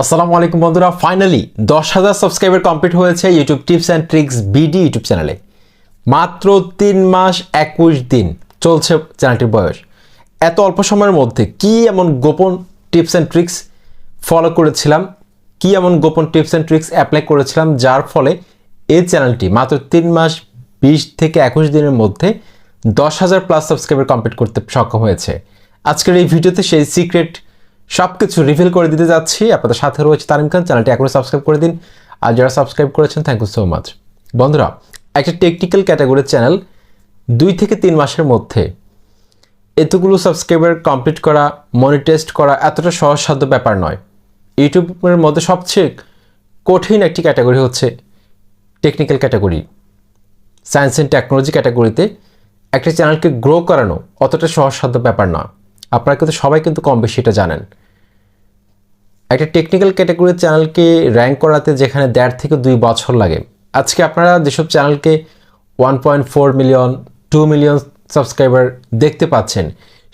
আসসালামু আলাইকুম বন্ধুরা, ফাইনালি 10,000 সাবস্ক্রাইবার কমপ্লিট হয়েছে YouTube tips and tricks BD YouTube চ্যানেলে। মাত্র 3 মাস 21 দিন চলছে চ্যানেলটির বয়স। এত অল্প সময়ের মধ্যে কি এমন গোপন টিপস অ্যান্ড ট্রিক্স ফলো করেছিলাম, কি এমন গোপন টিপস অ্যান্ড ট্রিক্স অ্যাপ্লাই করেছিলাম যার ফলে এই চ্যানেলটি মাত্র 3 মাস 20 থেকে 21 দিনের মধ্যে 10,000 প্লাস সাবস্ক্রাইবার কমপ্লিট করতে সক্ষম হয়েছে। আজকের এই ভিডিওতে সেই সিক্রেট সব কিছু রিভিল করে দিতে যাচ্ছি। আপনাদের সাথে রয়েছে তানিম খান। চ্যানেলটি এখনও সাবস্ক্রাইব করে দিন, আর যারা সাবস্ক্রাইব করেছেন থ্যাংক ইউ সো মাচ। বন্ধুরা, একটা টেকনিক্যাল ক্যাটাগরির চ্যানেল 2 থেকে 3 মাসের মধ্যে এতগুলো সাবস্ক্রাইবার কমপ্লিট করা, মনিটাইজড করা এতটা সহজসাধ্য ব্যাপার নয়। ইউটিউবের মধ্যে সবচেয়ে কঠিন একটি ক্যাটাগরি হচ্ছে technical category. Science and technology ক্যাটাগরিতে একটা চ্যানেলকে গ্রো করানো অতটা সহজসাধ্য ব্যাপার না। আপনারা কিন্তু সবাই কিন্তু কম বেশি এটা জানেন। একটা টেকনিক্যাল ক্যাটাগরির চ্যানেলকে র্যাঙ্ক করাতে যেখানে 1.5 থেকে 2 বছর লাগে, আজকে আপনারা যেসব চ্যানেলকে 1.4 মিলিয়ন 2 মিলিয়ন সাবস্ক্রাইবার দেখতে পাচ্ছেন,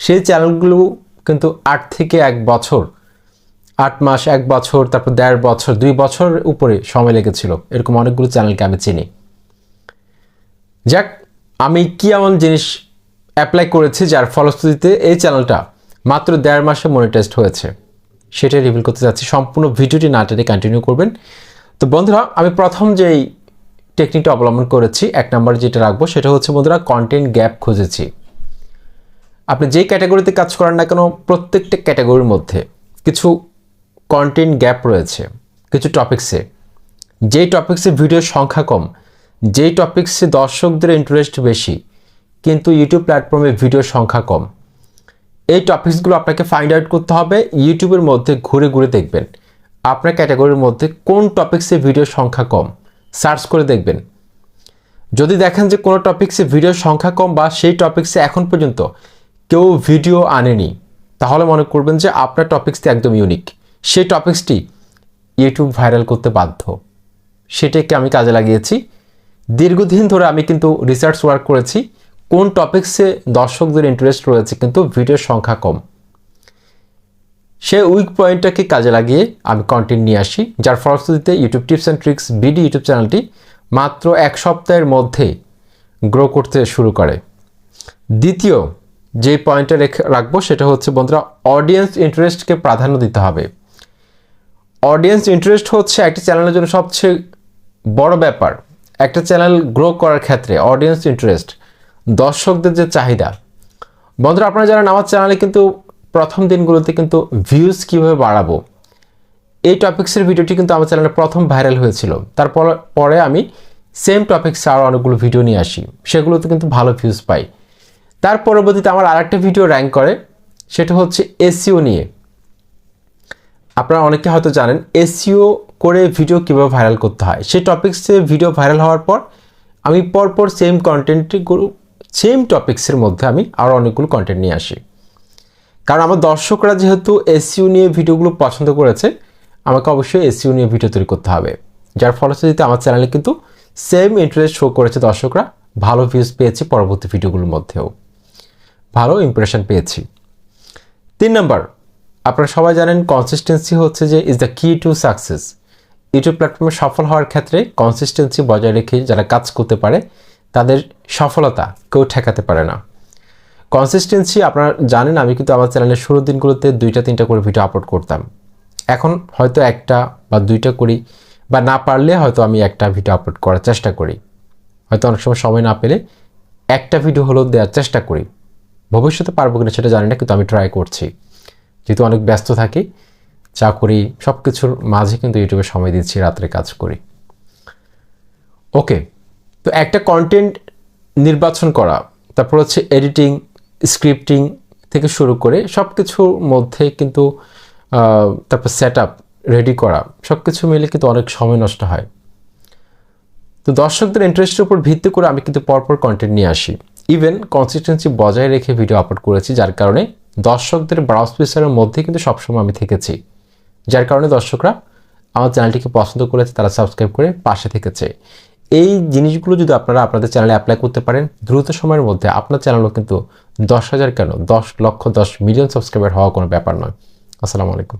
সেই চ্যানেলগুলো কিন্তু 8 থেকে 1 বছর, 8 মাস, 1 বছর, তারপর 1.5 বছর, 2 বছর উপরে সময় লেগেছিল। এরকম অনেকগুলো চ্যানেলকে আমি চিনি। যাক, আমি কি এমন জিনিস অ্যাপ্লাই করেছি যার ফলশ্রুতিতে এই চ্যানেলটা মাত্র 1.5 মাসে মনিটাইজড হয়েছে, সেটাই রিভিল করতে যাচ্ছি। সম্পূর্ণ ভিডিওটি না টেনে কন্টিনিউ করবেন। তো বন্ধুরা, আমি প্রথম যেই টেকনিকটা অবলম্বন করেছি, 1 নম্বর যেটা রাখবো সেটা হচ্ছে বন্ধুরা কন্টেন্ট গ্যাপ খুঁজেছি। আপনি যেই ক্যাটাগরিতে কাজ করেন না কেন, প্রত্যেকটা ক্যাটাগরির মধ্যে কিছু কন্টেন্ট গ্যাপ রয়েছে। কিছু টপিক্সে, যেই টপিক্সে ভিডিওর সংখ্যা কম, যেই টপিক্সে দর্শকদের ইন্টারেস্ট বেশি কিন্তু ইউটিউব প্ল্যাটফর্মে ভিডিওর সংখ্যা কম, এই টপিকসগুলো আপনাকে ফাইন্ড আউট করতে হবে। ইউটিউবের মধ্যে ঘুরে ঘুরে দেখবেন আপনার ক্যাটাগরির মধ্যে কোন টপিক্সে ভিডিওর সংখ্যা কম, সার্চ করে দেখবেন। যদি দেখেন যে কোনো টপিক্সে ভিডিওর সংখ্যা কম বা সেই টপিক্সে এখন পর্যন্ত কেউ ভিডিও আনেনি, তাহলে মনে করবেন যে আপনার টপিক্সটি একদম ইউনিক, সেই টপিক্সটি ইউটিউব ভাইরাল করতে বাধ্য। সেটাকে আমি কাজে লাগিয়েছি। দীর্ঘদিন ধরে আমি কিন্তু রিসার্চ ওয়ার্ক করেছি কোন টপিক্সে দর্শকদের ইন্টারেস্ট রয়েছে কিন্তু ভিডিওর সংখ্যা কম। সেই উইক পয়েন্টটাকে কাজে লাগিয়ে আমি কন্টেন্ট নিয়ে আসি, যার ফলশ্রুতিতে YouTube tips and tricks BD YouTube চ্যানেলটি মাত্র 1 সপ্তাহের মধ্যে গ্রো করতে শুরু করে। দ্বিতীয় যে পয়েন্টটা রাখবো সেটা হচ্ছে বন্ধুরা, অডিয়েন্স ইন্টারেস্টকে প্রাধান্য দিতে হবে। অডিয়েন্স ইন্টারেস্ট হচ্ছে একটি চ্যানেলের জন্য সবচেয়ে বড় ব্যাপার। একটা চ্যানেল গ্রো করার ক্ষেত্রে অডিয়েন্স ইন্টারেস্ট, দর্শকদের যে চাহিদা। বন্ধুরা, আপনারা জানেন আমার চ্যানেলে কিন্তু প্রথম দিনগুলোতে কিন্তু ভিউজ কীভাবে বাড়াবো, এই টপিক্সের ভিডিওটি কিন্তু আমার চ্যানেলে প্রথম ভাইরাল হয়েছিল। তারপর পরে আমি সেম টপিক্সে আরও অনেকগুলো ভিডিও নিয়ে আসি, সেগুলোতে কিন্তু ভালো ভিউজ পাই। তার পরবর্তীতে আমার আরেকটা ভিডিও র্যাঙ্ক করে, সেটা হচ্ছে এসইও নিয়ে। আপনারা অনেকে হয়তো জানেন এসইও করে ভিডিও কীভাবে ভাইরাল করতে হয়। সেই টপিক্সে ভিডিও ভাইরাল হওয়ার পর আমি পরপর সেম কন্টেন্টগুলো, সেম টপিক্সের মধ্যে আমি আরও অনেকগুলো কন্টেন্ট নিয়ে আসি। কারণ আমার দর্শকরা যেহেতু এসইও নিয়ে ভিডিওগুলো পছন্দ করেছে, আমাকে অবশ্যই এসইও নিয়ে ভিডিও তৈরি করতে হবে। যার ফলশ্রুতিতে আমার চ্যানেলে কিন্তু সেম ইন্টারেস্ট শো করেছে দর্শকরা, ভালো ভিউজ পেয়েছি, পরবর্তী ভিডিওগুলোর মধ্যেও ভালো ইমপ্রেশন পেয়েছি। 3 নম্বর, আপনারা সবাই জানেন কনসিস্টেন্সি হচ্ছে যে ইজ দ্য কি টু সাকসেস। ইউটিউব প্ল্যাটফর্মে সফল হওয়ার ক্ষেত্রে কনসিস্টেন্সি বজায় রেখে যারা কাজ করতে পারে তাদের সফলতা কেউ ঠেকাতে পারে না। কনসিস্টেন্সি আপনারা জানেন, আমি কিন্তু আমার চ্যানেলের শুরুর দিনগুলোতে 2টা-3টা করে ভিডিও আপলোড করতাম। এখন হয়তো 1টা বা 2টা করি, বা না পারলে হয়তো আমি 1টা ভিডিও আপলোড করার চেষ্টা করি। হয়তো অনেক সময় না পেলে 1টা ভিডিও হলেও দেওয়ার চেষ্টা করি। ভবিষ্যতে পারবো কিনা সেটা জানি না, কিন্তু আমি ট্রাই করছি। যেহেতু অনেক ব্যস্ত থাকি, চাকরি সব কিছুর মাঝে কিন্তু ইউটিউবে সময় দিচ্ছি, রাত্রে কাজ করি। ওকে, তো একটা কন্টেন্ট নির্বাচন করা, তারপর হচ্ছে এডিটিং, স্ক্রিপ্টিং থেকে শুরু করে সব কিছুর মধ্যে কিন্তু তারপর সেট আপ রেডি করা, সব কিছু মিলে কিন্তু অনেক সময় নষ্ট হয়। তো দর্শকদের ইন্টারেস্টের উপর ভিত্তি করে আমি কিন্তু পরপর কন্টেন্ট নিয়ে আসি। ইভেন কনসিস্টেন্সি বজায় রেখে ভিডিও আপলোড করেছি, যার কারণে দর্শকদের ব্রাউজ ফিচারের মধ্যে কিন্তু সবসময় আমি থেকেছি। যার কারণে দর্শকরা আমার চ্যানেলটিকে পছন্দ করেছে, তারা সাবস্ক্রাইব করে পাশে থেকেছে। এই জিনিসগুলো যদি আপনারা আপনাদের চ্যানেলে অ্যাপ্লাই করতে পারেন, দ্রুত সময়ের মধ্যে আপনার চ্যানেলও কিন্তু 10,000 কেন 10 লক্ষ 10 মিলিয়ন সাবস্ক্রাইবার হওয়া কোনো ব্যাপার নয়। আসসালামু আলাইকুম।